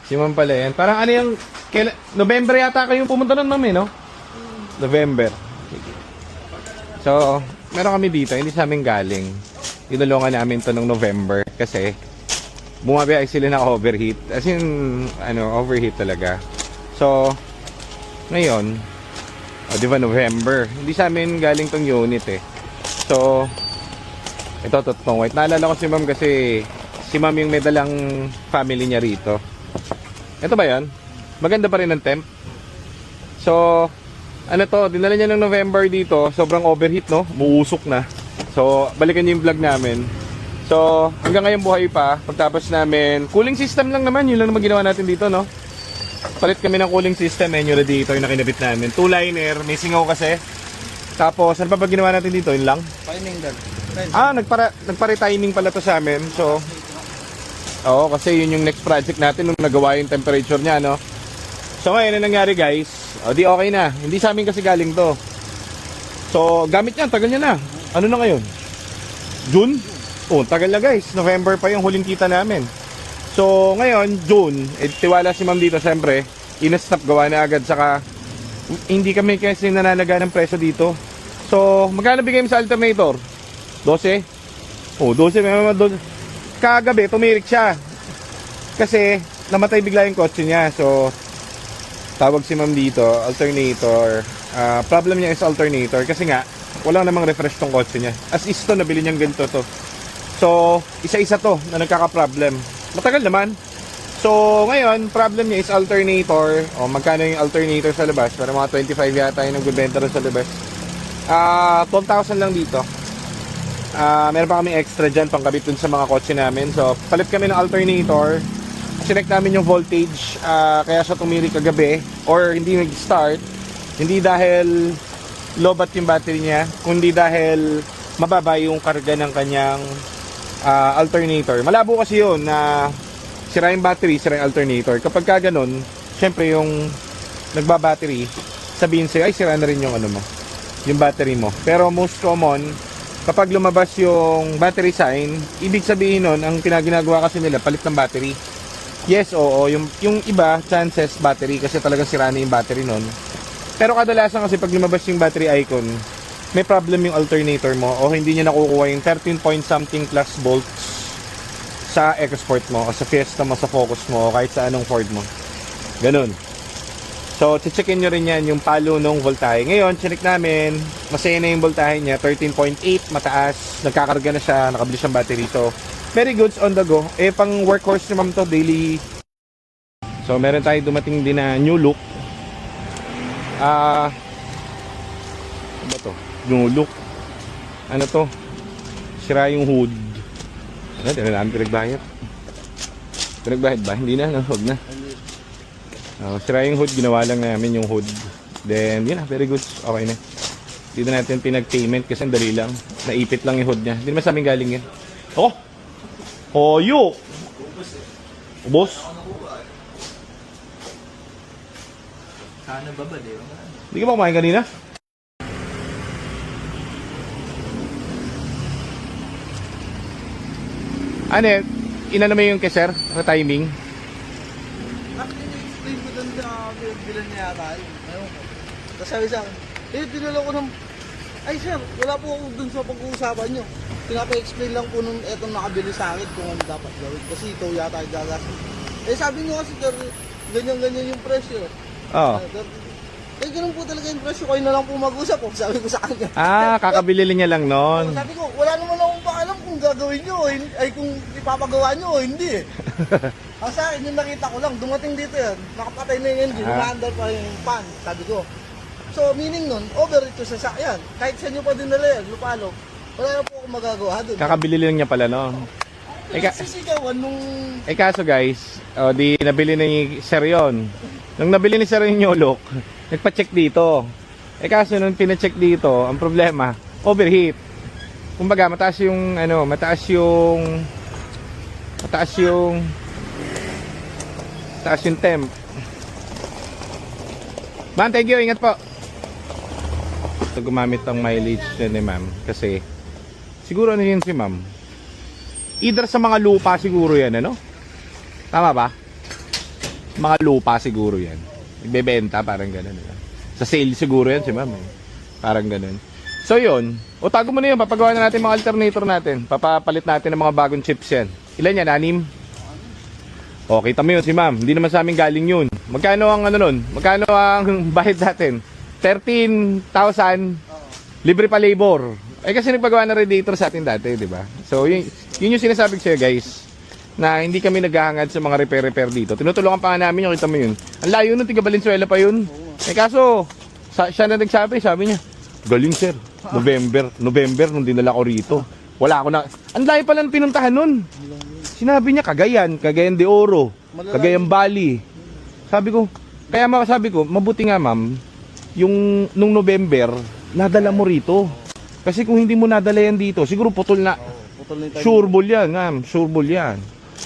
Si ma'am pala yan. Parang ano yung... November yata kayong pumunta nun, ma'am, eh, no? November. So, meron kami dito. Hindi sa amin galing. Tinulungan namin to nung November. Kasi, bumabiyay sila na overheat. As in, overheat talaga. So, ngayon, di ba November? Hindi sa amin galing tong unit, eh. So, ito, totong white. Naalala ko si ma'am kasi si ma'am yung may dalang family niya rito. Ito ba yan? Maganda pa rin ang temp. So, ano to, dinala niya ng November dito. Sobrang overheat, no? Muusok na. So, balikan niyo yung vlog namin. So, hanggang ngayon buhay pa. Pagtapos namin, cooling system lang naman. Yun lang naman ginawa natin dito, no? Palit kami ng cooling system. Yung radiator na kinabit namin. 2-liner. May singaw kasi. Tapos, ano pa ba ginawa natin dito? Yun lang? Timing dad. Nagpare-timing pala to sa amin. So, oo, kasi yun yung next project natin nung nagawa yung temperature niya, no? So, ngayon, ano nangyari, guys? O, di okay na. Hindi sa amin kasi galing to. So, gamit niya. Tagal niya na. Ano na ngayon? June? Oh, tagal na, guys. November pa yung huling kita namin. So, ngayon, June. Tiwala si ma'am dito, siyempre. In-stop, gawa na agad. Saka, hindi kami kasi nanalaga ng presyo dito. So, magkano bigay mo sa alternator? 12? Oh, 12. Kagabi, tumirik siya. Kasi, namatay bigla yung kotse niya. So, tawag si ma'am dito, alternator. Problem niya is alternator. Kasi nga, walang namang refresh tong kotse niya. As is to, nabili niyang ganito to. So, isa-isa to na nagkaka-problem. Matagal naman. So, ngayon, problem niya is alternator. O, magkano yung alternator sa labas? Para mga 25 yata yung nagbibenta rin sa labas. 12,000 lang dito. Meron pa kami extra dyan pangkabit dun sa mga kotse namin. So, palit kami ng alternator. Sinek namin yung voltage. Kaya siya tumirik kagabi. Or hindi nag-start. Hindi dahil lobat yung battery niya. Kundi dahil mababa yung karga ng kanyang alternator. Malabo kasi yun na sira yung battery, sira yung alternator. Kapag ka ganun, syempre yung nagbabattery, sabihin sa'yo, ay sira na rin yung yung battery mo. Pero most common, kapag lumabas yung battery sign, ibig sabihin nun, ang ginagawa kasi nila, palit ng battery. Yes, oo, yung iba, chances battery, kasi talagang sira na yung battery nun. Pero kadalasan kasi pag lumabas yung battery icon, may problem yung alternator mo, o hindi niya nakukuha yung 13 point something plus volts sa EcoSport mo, o sa Fiesta mo, sa Focus mo, o kahit sa anong Ford mo. Ganun. So, checkin nyo rin yan, yung palo ng voltahe. Ngayon, check namin, masaya na yung voltahe niya, 13.8, mataas, nagkakarga na siya, nakabili siyang battery. So, very goods on the go. Pang workhorse ni ma'am to, daily. So, meron tayo dumating din na new look. Ano to? New look. Ano to? Sira yung hood. Ano, di na namin pinagbayad. Pinagbayad ba? Hindi na, huwag na. Sira yung hood, ginawa lang namin yung hood. Then, yun na, very good. Okay na. Dito natin pinag-payment kasi ang dali lang. Naipit lang yung hood niya. Hindi naman sa amin galing yan. Oh! Hoyo! Ubos? Sana babad eh. Hindi ka ba kumain kanina? Ano eh? Inano mo yung keser? Sa timing? Explain ko doon sa bilan niya yata. Ayun ko. Tapos sabi sa akin, dinala ko ng... Ay sir, wala po ako doon sa pag-uusapan nyo. Pinapa-explain lang po nung etong nakabili sa akin kung ano dapat gawin. Kasi ito yata yung gagasin. Sabi nyo kasi, ganyan-ganyan yung presyo. Oo. Ganun po talaga yung presyo. Kayo na lang po mag-usap po. Sabi ko sa kanya. Kakabili niya lang nun. Sabi ko, wala naman akong paalam kung gagawin nyo ay kung ipapagawa nyo o hindi. Ang sa akin, yung nakita ko lang, dumating dito yan, nakapatay na yung engine, umaandar pa yung pan, sabi ko. So, meaning nun, over ito sa sakyan. Kahit sa nyo pa dinala yan, lupalo, wala na po akong magagawa doon. Kakabili lang niya pala, no? Sisigawan nung... Kaso guys, di nabili ni Sir yun. Nung nabili ni Sir yung Nyolok, nagpa-check dito. Kaso nung pina-check dito, ang problema, overheat. Kumbaga, mataas yung temp. Ma'am, thank you. Ingat po. So, gumamit ang mileage ni ma'am. Kasi, siguro ano yun si ma'am? Either sa mga lupa siguro yan, ano? Tama ba? Mga lupa siguro yan. Ibebenta, parang ganun. Sa sale siguro yan si ma'am. Parang ganun. So yun, o tago mo na yun, papagawa na natin mga alternator natin. Papapalit natin ng mga bagong chips yan. Ilan yan, 6? O, kita mo yun si ma'am. Hindi naman sa amin galing yun. Magkano ang ano nun? Magkano ang bayad natin? 13,000. Libre pa labor. Eh kasi nagpagawa na radiator sa atin dati, di ba? So yun yung sinasabi ko sa'yo guys, na hindi kami naghahangad sa mga repair dito. Tinutulungan pa nga namin yung, kita mo yun. Ang layo nun, tiga Valenzuela pa yun. Eh kaso, siya na nagsabi, sabi niya, galing sir, November nung dinala ko rito. Wala ako na, ang layo pa lang pinuntahan nun. Sinabi niya, Cagayan de Oro, Cagayan Valley. Sabi ko, mabuti nga ma'am, yung nung November, nadala mo rito. Kasi kung hindi mo nadala yan dito, siguro putol na. Sureball yan, ma'am. Sureball yan.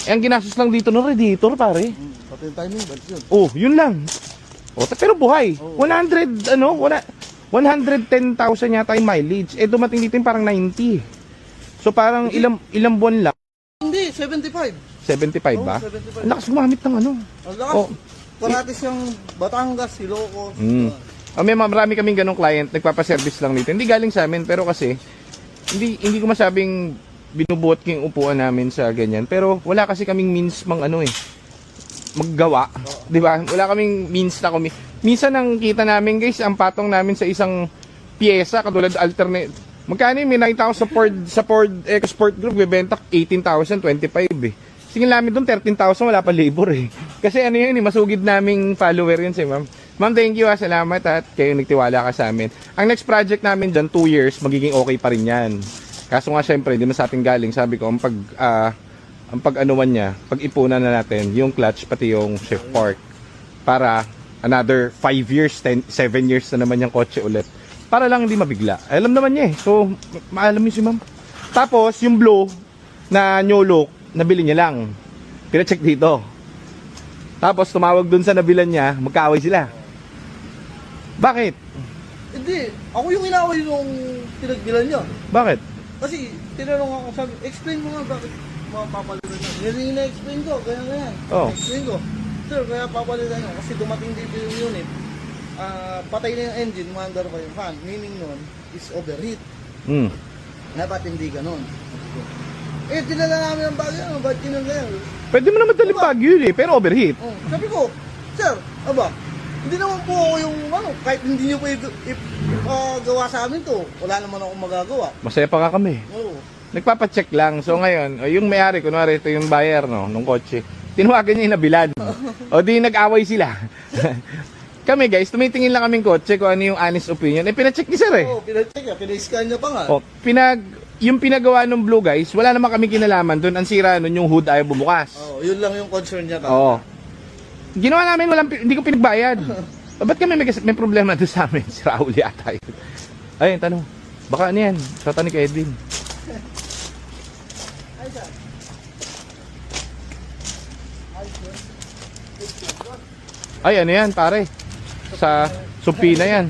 Eh, ang ginastos lang dito ng radiator, pare. Pati yung timing, ba't yun? Oh, yun lang. Oh, pero buhay. 110,000 yata yung mileage. Eh, dumating dito yung parang 90. So, parang ilang buwan lang. Hindi, 75. 75 ba? 75. Ang lakas gumamit ng ano. Ang lakas. Oh. Paratis yung Batangas, Ilocos. May marami kaming ganong client, nagpapaservice lang dito. Hindi galing sa amin, pero kasi, hindi ko masabing binubuhat ko yung upuan namin sa ganyan. Pero wala kasi kaming means maggawa. Di ba? Wala kaming means na minsan ang kita namin guys, ang patong namin sa isang pyesa, katulad alternate. Magkano yung may nakita ko sa Ford Export Group, bibenta 18,000, 25 eh. Sige namin doon, 13,000, wala pa labor eh. Kasi ano yun, masugid naming follower yun si ma'am. Ma'am, thank you salamat at kayo nagtiwala ka sa amin. Ang next project namin dyan, 2 years, magiging okay pa rin yan. Kaso nga syempre, hindi na sa atin galing. Sabi ko, ang pag-anuman niya, pag-ipunan na natin, yung clutch, pati yung shift fork. Para another 5 years, 7 years na naman yung kotse ulit. Para lang hindi mabigla. Alam naman niya eh. So, maalam yun si ma'am. Tapos, yung blow na new look, nabili niya lang. Pina-check dito. Tapos, tumawag dun sa nabilan niya, magkaaway sila. Bakit? Hindi, ako yung inaway nung pinagbilan niya. Bakit? Kasi, tinanong ako, sabi, explain mo nga bakit papalitan niya. Hindi na-explain ko, ganyan. Oh. Explain ko. Sir, kaya papalitan niya. Kasi dumating dito yung unit. Patay na yung engine, maandar pa yung fan. Meaning nun, is overheat. Dapat hindi ganun. Eh, dinala namin ang bagay, ba't kinagayan? Pwede mo naman daling Baguio yun eh, pero overheat. Oh, sabi ko, sir, hindi naman po ako yung kahit hindi nyo po gawa sa amin to, wala naman akong magagawa. Masaya pa nga kami. Oo. Nagpapacheck lang. So ngayon, yung may-ari, kunwari ito yung buyer nung kotse, tinawagan niya yung nabilan. O di nag-away sila. Kami guys, tumitingin lang kaming kotse kung ano yung honest opinion. Eh, pinacheck ni sir eh. Oo, pinacheck niya, pina-scan niya pa nga. O, yung pinagawa ng blue guys, wala naman kami kinalaman doon. Ang sira nun yung hood ayaw bumukas. Oo, yun lang yung concern niya. Oo. Ginawa namin, hindi ko pinagbayad. Ba't kami may problema doon sa amin? Si Raul yata yun. Ayun, tanong. Baka ano yan? Sota ni Edwin. Ay, ano yan, pare? Sa Supina yan.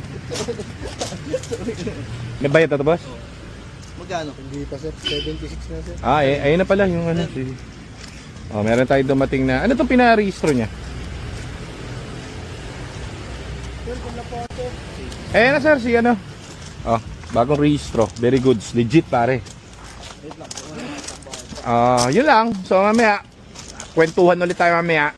May bayad na to, boss? Magkano? Hindi pa sir, 76 na sir. Ayun na pala yung ano. Meron tayo dumating na. Ano itong pinarehistro niya? Na sir, si ano? Bagong rehistro. Very good. Legit, pare. Yun lang. So mamaya, kwentuhan ulit tayo mamaya.